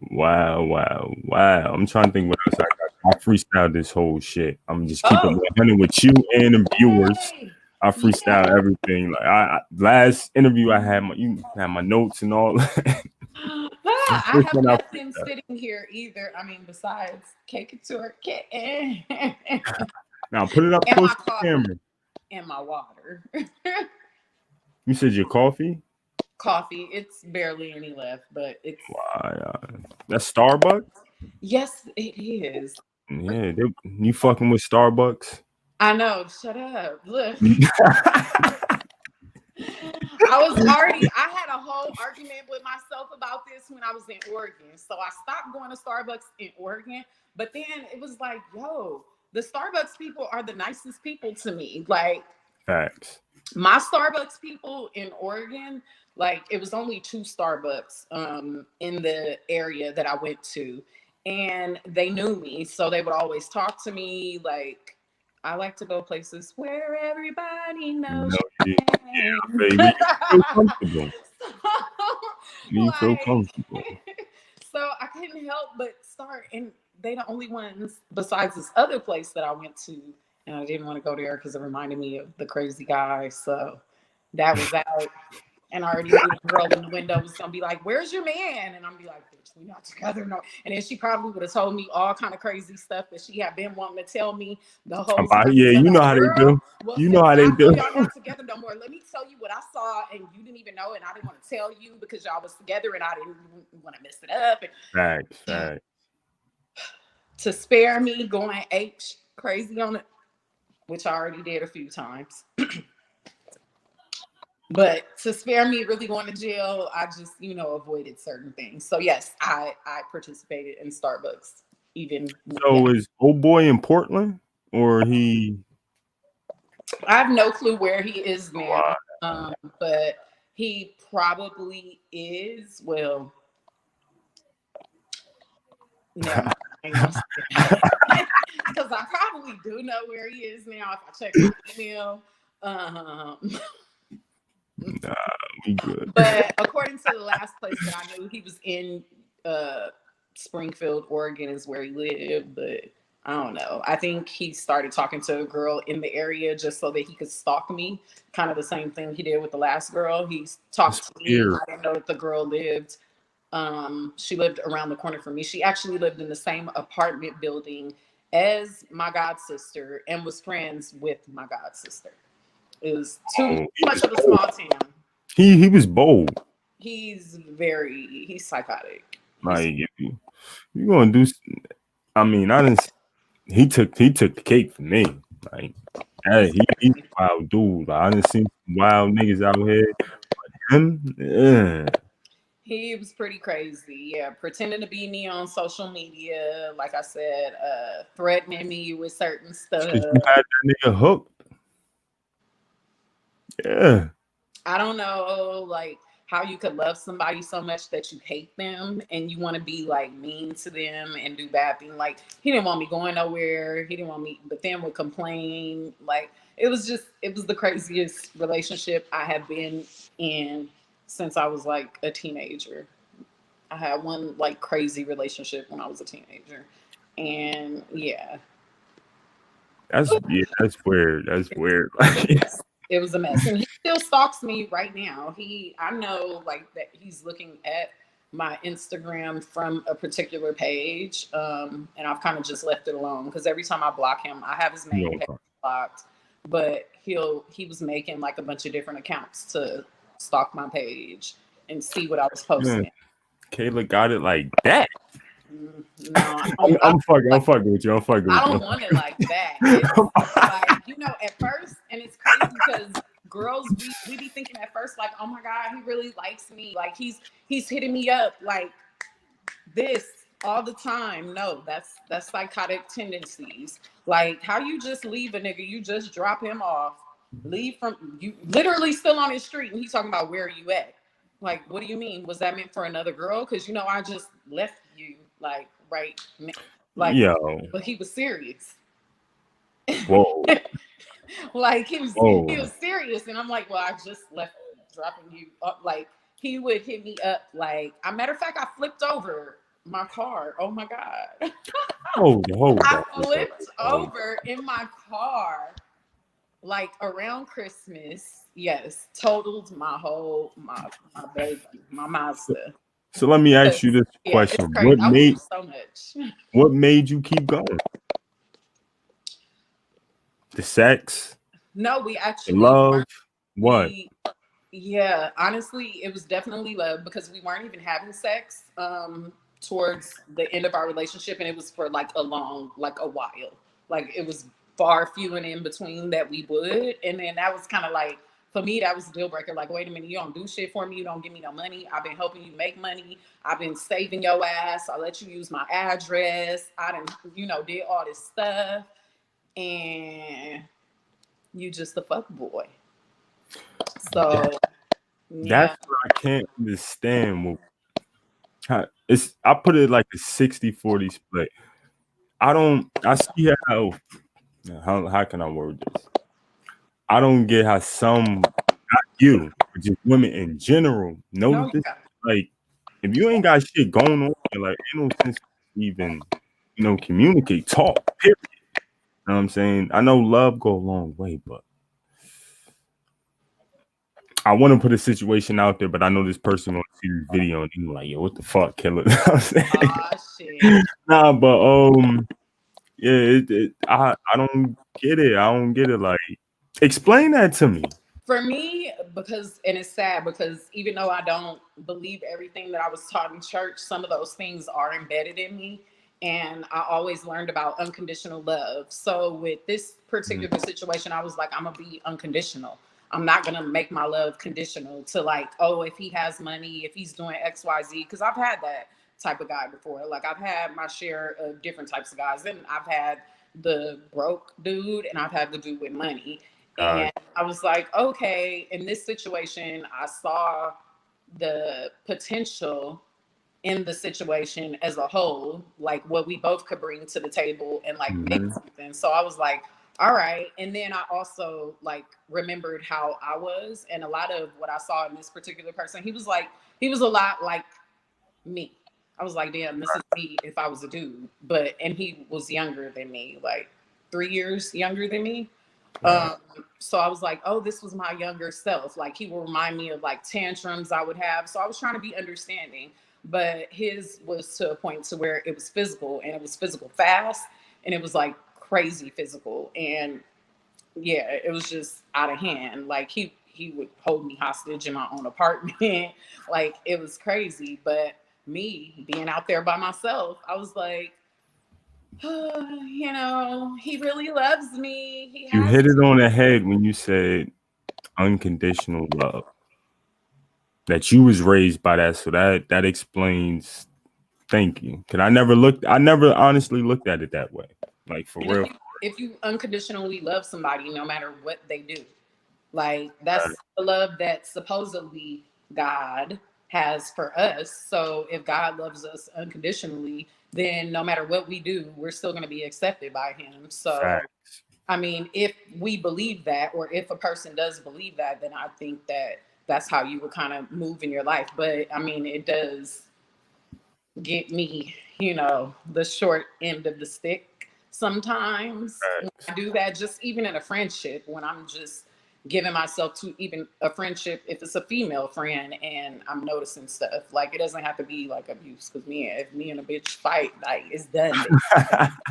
wow. I'm trying to think what else I got. I freestyle this whole shit. I'm just keep it Oh, 100 with you and the viewers. yay! I freestyle Yeah. everything. Like last interview I had you had my notes and all. I This have one I nothing freestyle. sitting here either. I mean, besides cake and turkey Now put it up and close my to the coffee camera. and my water. You said your coffee? Coffee, it's barely any left, but it's That's Starbucks? yes, it is. Yeah, you fucking with Starbucks? I know. Shut up. Look. I had a whole argument with myself about this when I was in Oregon. So I stopped going to Starbucks in Oregon. But then it was like, yo, the Starbucks people are the nicest people to me. Like, Facts. my Starbucks people in Oregon, like, it was only 2 Starbucks in the area that I went to. And they knew me. So they would always talk to me. Like, I like to go places where everybody knows Yeah, your name. baby. You feel comfortable. You feel Like, comfortable. so I couldn't help but start. And they the only ones besides this other place that I went to. And I didn't want to go there because it reminded me of the crazy guy. So that was out. And I already knew the girl in the window was gonna be like, "Where's your man?" And I'm be like, "Bitch, we not together, no." And then she probably would have told me all kind of crazy stuff that she had been wanting to tell me the whole time. Yeah, So you know like, how they girl, do. well, You know since how they I know do. y'all not together no more, let me tell you what I saw, and you didn't even know, and I didn't want to tell you because y'all was together, and I didn't want to mess it up. And Facts. to spare me going H crazy on it, which I already did a few times. But to spare me really going to jail, I just, avoided certain things. So yes, I participated in Starbucks. Even yeah. So is old boy in Portland or he? I have no clue where he is now. Wow. But he probably is. Well, never mind. Because I probably do know where he is now if I check my email. Nah, we good. But according to the last place that I knew, he was in Springfield, Oregon, is where he lived. But I don't know. I think he started talking to a girl in the area just so that he could stalk me. Kind of the same thing he did with the last girl. He talked to me. I didn't know that the girl lived. She lived around the corner from me. She actually lived in the same apartment building as my god sister and was friends with my god sister. It was too much of a small town. He was bold. He's psychotic. Like if you gonna do, I mean, I didn't. He took the cake for me. Like, hey, he's a wild dude. Like, I didn't see some wild niggas out here. But him, yeah. He was pretty crazy. Yeah, pretending to be me on social media. Like I said, threatening me with certain stuff. Because you had that nigga hooked. Yeah. I don't know, like how you could love somebody so much that you hate them and you want to be like mean to them and do bad things. Like he didn't want me going nowhere. He didn't want me, but then would complain. Like it was the craziest relationship I have been in since I was like a teenager. I had one like crazy relationship when I was a teenager. And yeah. That's weird. That's weird. It was a mess. And he still stalks me right now. I know like that he's looking at my Instagram from a particular page. And I've kind of just left it alone because every time I block him, I have his main page blocked, but he was making like a bunch of different accounts to stalk my page and see what I was posting. Kayla got it like that. No, I'm fucking with you. I don't want it like that. It's like, at first, and it's crazy because girls, we be thinking at first, like, oh my God, he really likes me. Like he's hitting me up like this all the time. No, that's psychotic tendencies. Like how you just leave a nigga, you just drop him off, leave from you literally still on his street, and he's talking about where are you at? Like, what do you mean? Was that meant for another girl? Because I just left you, like, right, like, but he was serious. Whoa. Like he was serious, and I'm like, well, I just left, dropping you up. Like he would hit me up, like, a matter of fact, I flipped over my car. Oh my God. I flipped over in my car. Like around Christmas, yes, totaled my baby, my Mazda. So let me ask you this question: What made you keep going? The sex? No, we actually love. What? Yeah, honestly, it was definitely love because we weren't even having sex towards the end of our relationship, and it was for like a while. Like it was far few and in between that we would. And then that was kind of like, for me, that was a deal breaker. Like, wait a minute, you don't do shit for me. You don't give me no money. I've been helping you make money. I've been saving your ass. I let you use my address. I didn't, did all this stuff. And you just a fuck boy. So that's what I can't understand. I put it like a 60-40 split. I see how can I word this? I don't get how some, not you, but just women in general, know this. Like, if you ain't got shit going on, like, ain't no sense to even, communicate, talk, period. You know what I'm saying? I know love go a long way, but I want to put a situation out there, but I know this person wants to see this video and he's like, yo, what the fuck, Killer? You know what I'm saying? Shit. Nah, but yeah, I don't get it. I don't get it. Like, explain that to me. For me, and it's sad because even though I don't believe everything that I was taught in church, some of those things are embedded in me. And I always learned about unconditional love. So with this particular situation, I was like, I'm going to be unconditional. I'm not going to make my love conditional to like, oh, if he has money, if he's doing X, Y, Z, because I've had that type of guy before. Like I've had my share of different types of guys, and I've had the broke dude and I've had the dude with money. And I was like, okay, in this situation, I saw the potential in the situation as a whole, like what we both could bring to the table and like make something. So I was like, all right. And then I also like remembered how I was, and a lot of what I saw in this particular person, he was a lot like me. I was like, damn, this is me if I was a dude. And he was younger than me, like 3 years younger than me. So I was like, oh, this was my younger self. Like he will remind me of like tantrums I would have. So I was trying to be understanding, but his was to a point to where it was physical, and it was physical fast, and it was like crazy physical. And yeah, it was just out of hand. Like he would hold me hostage in my own apartment. Like it was crazy. But me being out there by myself, I was like, he really loves me. You hit it on the head when you said unconditional love. That you was raised by that, so that explains. Thank you. Cause I never honestly looked at it that way. Like for real. If you unconditionally love somebody, no matter what they do, like that's the love that supposedly God has for us. So if God loves us unconditionally, then no matter what we do, we're still going to be accepted by him. So Facts. I mean, if we believe that, or if a person does believe that, then I think that that's how you would kind of move in your life. But I mean, it does get me, the short end of the stick sometimes when I Facts. do that, just even in a friendship, when I'm just giving myself to even a friendship, if it's a female friend and I'm noticing stuff, like it doesn't have to be like abuse, because if me and a bitch fight, like it's done.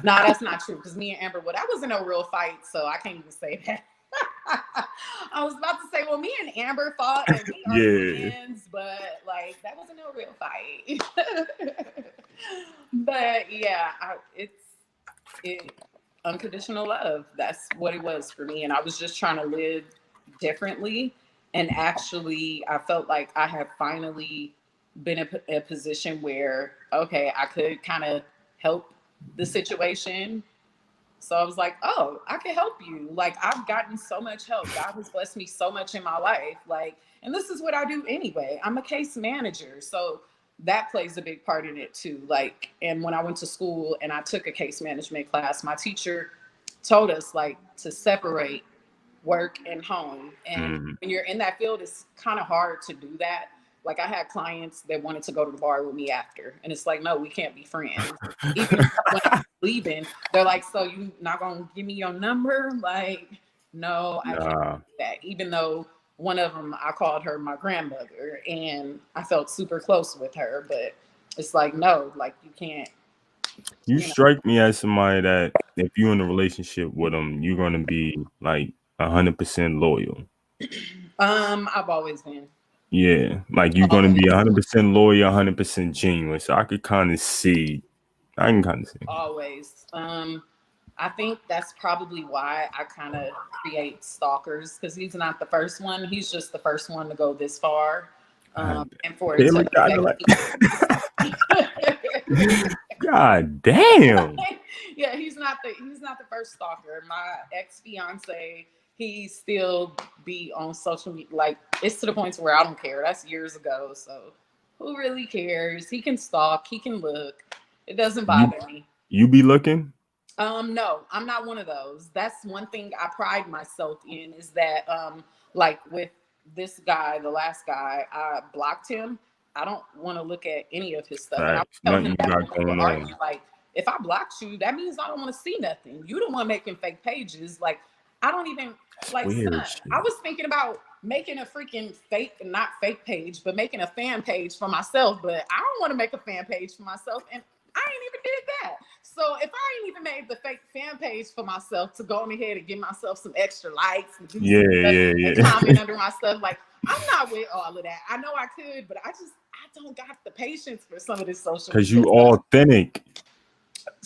No, that's not true, because me and Amber, well, that wasn't no real fight, so I can't even say that. I was about to say, well, me and Amber fought and we are Yeah. friends, but like that wasn't no real fight. But yeah, it unconditional love. That's what it was for me, and I was just trying to live differently. And actually, I felt like I had finally been in a position where okay, I could kind of help the situation. So I was like, oh, I can help you. Like, I've gotten so much help. God has blessed me so much in my life. Like, and this is what I do anyway. I'm a case manager. So that plays a big part in it too. Like, and when I went to school and I took a case management class, my teacher told us like to separate work and home. And Mm. when you're in that field, it's kind of hard to do that. Like I had clients that wanted to go to the bar with me after, and it's like, no, we can't be friends. Even when I'm leaving, they're like, so you not gonna give me your number? Like, no, I can't Nah. do that. Even though one of them, I called her my grandmother, and I felt super close with her, but it's like, no, like you can't. You You know, strike me as somebody that if you're in a relationship with them, you're gonna be like 100% loyal. I've always been. Yeah, like you're gonna be 100% loyal, 100% genuine. So I could kind of see. I can kind of see. Always. I think that's probably why I kind of create stalkers, because he's not the first one. He's just the first one to go this far. God, And for it to Kayla got affect like, me. God damn. Yeah, he's not the first stalker. My ex-fiance, he still be on social media. Like it's to the point where I don't care. That's years ago. So who really cares? He can stalk, he can look. It doesn't You bother me. you be looking? No, I'm not one of those. That's one thing I pride myself in, is that like with this guy, the last guy, I blocked him. I don't want to look at any of his stuff. And I Facts. tell him Nothing you that got when we would going argue, on. like, if I blocked you, that means I don't want to see nothing. You don't want making fake pages. Like, I don't even That's like son. weird shit. I was thinking about making a freaking fake, not fake page, but making a fan page for myself. But I don't want to make a fan page for myself. And I ain't even did that. So if I ain't even made the fake fan page for myself to go on ahead and give myself some extra likes and do Yeah, stuff yeah, and yeah. comment under my stuff, like I'm not with all of that. I know I could, but I don't got the patience for some of this social Cause media you stuff. authentic.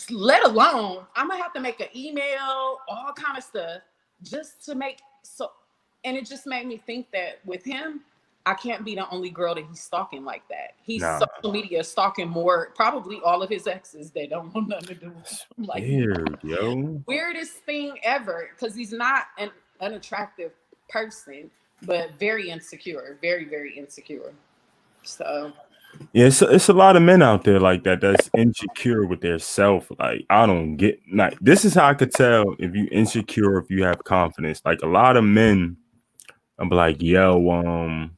Let alone I'm gonna have to make an email, all kind of stuff, just to make so. And it just made me think that with him, I can't be the only girl that he's stalking like that. He's Nah, social media stalking more, probably all of his exes that don't want nothing to do with him. Like weird, yo. weirdest thing ever, because he's not an unattractive person, but very insecure, very, very insecure. So Yeah, it's a lot of men out there like that that's insecure with their self. Like I don't get like this is how I could tell if you insecure, if you have confidence. Like a lot of men, I'm like, yo,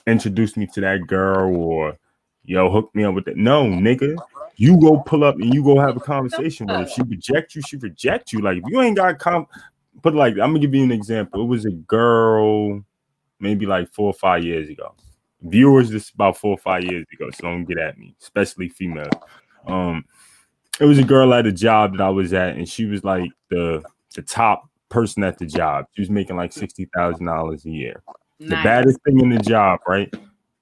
introduce me to that girl, or yo, hook me up with that. No, nigga. You go pull up and you go have a conversation with her. If she reject you, she reject you. Like if you ain't got but like I'm gonna give you an example. It was a girl maybe like 4 or 5 years ago. Viewers, this is about 4 or 5 years ago, so don't get at me, especially female. Um, it was a girl at a job that I was at, and she was like the top person at the job. She was making like $60,000 a year. The nice. baddest thing in the job, right?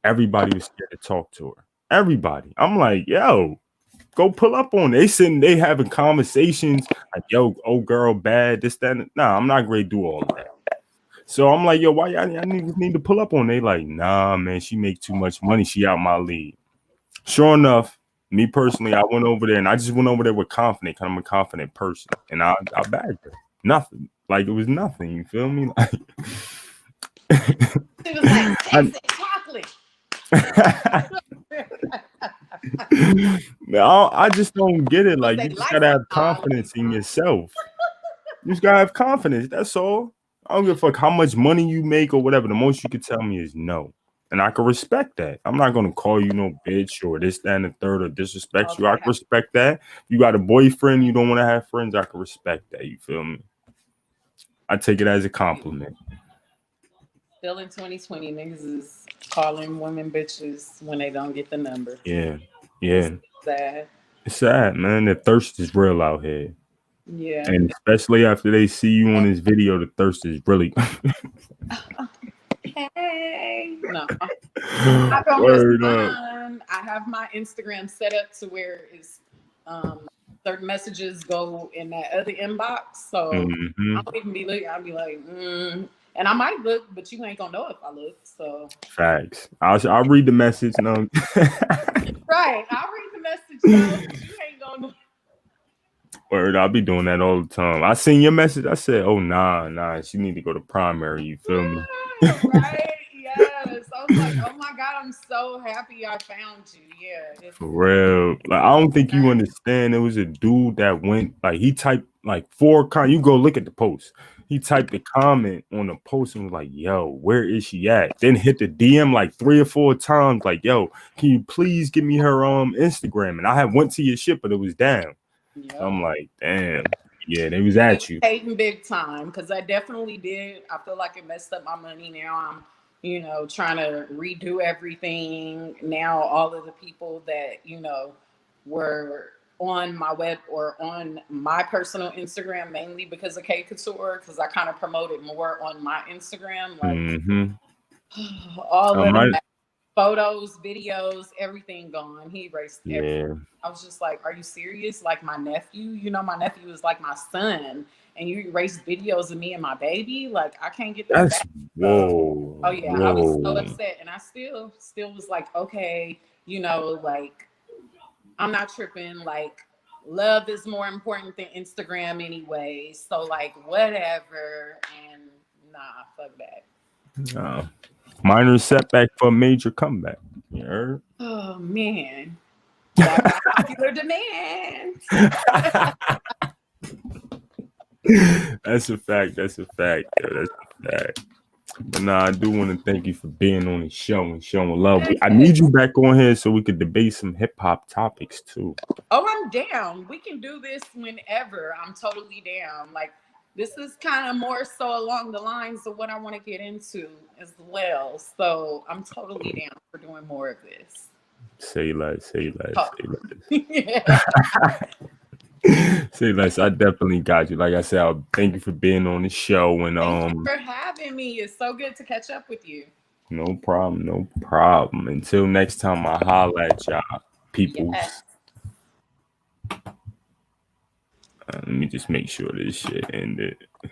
Everybody was scared to talk to her. Everybody. I'm like, yo, go pull up on it. They having conversations like, yo, old girl, bad, this, that. Nah, I'm not going to do all of that. So I'm like, yo, why y'all need to pull up on? They like, nah, man, she make too much money. She out my league. Sure enough, me personally, I went over there and I just went over there with confidence. I'm a confident person, and I bagged her. Nothing. Like it was nothing. You feel me? Like She was like, taste chocolate. I just don't get it. Like, They you just like gotta have my confidence in yourself. You just gotta have confidence. That's all. I don't give a fuck how much money you make or whatever. The most you could tell me is no. And I can respect that. I'm not gonna call you no bitch or this, that, and the third or disrespect you. I can respect that. You got a boyfriend, you don't want to have friends, I can respect that. You feel me? I take it as a compliment. Still in 2020, niggas is calling women bitches when they don't get the number. Yeah. Yeah. It's sad. It's sad, man. The thirst is real out here. Yeah. And especially after they see you on this video, the thirst is really Hey. No. I don't word up. respond. I have my Instagram set up to where it's certain messages go in that other inbox. So I don't even be looking. I'll be like, and I might look, but you ain't gonna know if I look. So Facts. I'll read the message. No. Right. I'll read the message, though, but you ain't gonna know. Word, I'll be doing that all the time. I seen your message. I said, "Oh nah, she need to go to primary." You feel me? Right? Yes. I was like, "Oh my god, I'm so happy I found you." Yeah. For real. Like, I don't think you understand. There was a dude that went like he typed like 4 You go look at the post. He typed a comment on the post and was like, "Yo, where is she at?" Then hit the DM like 3 or 4 times, like, "Yo, can you please give me her Instagram?" And I had went to your shit, but it was down. Yep. So I'm like, damn. Yeah, they was at you. Hating big time because I definitely did. I feel like it messed up my money. Now I'm, trying to redo everything. Now all of the people that, were on my web or on my personal Instagram, mainly because of K Couture, because I kind of promoted more on my Instagram. Like all of that. Photos, videos, everything gone. He erased everything. I was just like, are you serious? Like my nephew, my nephew is like my son, and you erased videos of me and my baby? Like I can't get that back. Whoa. Oh yeah, whoa. I was so upset, and I still was like, okay, like I'm not tripping. Like love is more important than Instagram anyway. So like whatever, and nah, fuck that. Minor setback for a major comeback. You heard? Oh man. That popular demand. That's a fact. That's a fact. That's a fact. But I do want to thank you for being on the show and showing love. I need you back on here so we could debate some hip hop topics too. Oh, I'm down. We can do this whenever. I'm totally down. Like this is kind of more so along the lines of what I want to get into as well. So I'm totally down for doing more of this. Say less. Say less. Oh. Say less. Say less. I definitely got you. Like I said, thank you for being on the show and thank you for having me. It's so good to catch up with you. No problem. No problem. Until next time, I holla at y'all, peoples. Yes. Let me just make sure this shit ended.